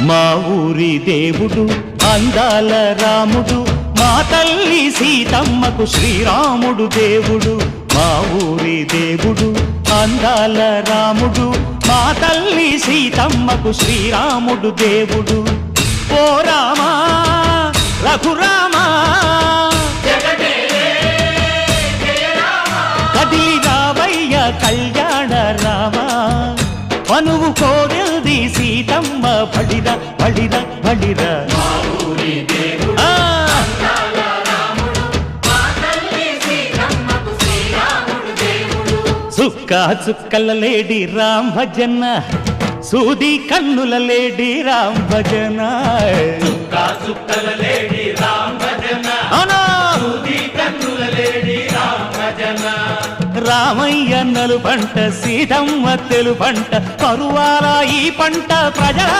మా ఊరి దేవుడు అందాల రాముడు, మా తల్లి సీతమ్మకు శ్రీరాముడు దేవుడు. మా ఊరి దేవుడు అందాల రాముడు, మా తల్లి సీతమ్మకు శ్రీరాముడు దేవుడు. ఓ రామా రఘురామా కదిలి రావయ్య కళ్యాణ రామా, మనువు కోరెల్ది సీతమ్మ బడిర బడిర బడిర. చుక్క చుక్కల లేడి రామ్ భజన, సూది కన్నుల లేడి రామ్ భజన. చుక్కల లేడి రామ్ భజన, సూది కన్నుల లేడి రామ్ భజన. రామయ్య నలు పంట, సీతమ్మ తెలు పంట, కరువాల ఈ పంట ప్రజల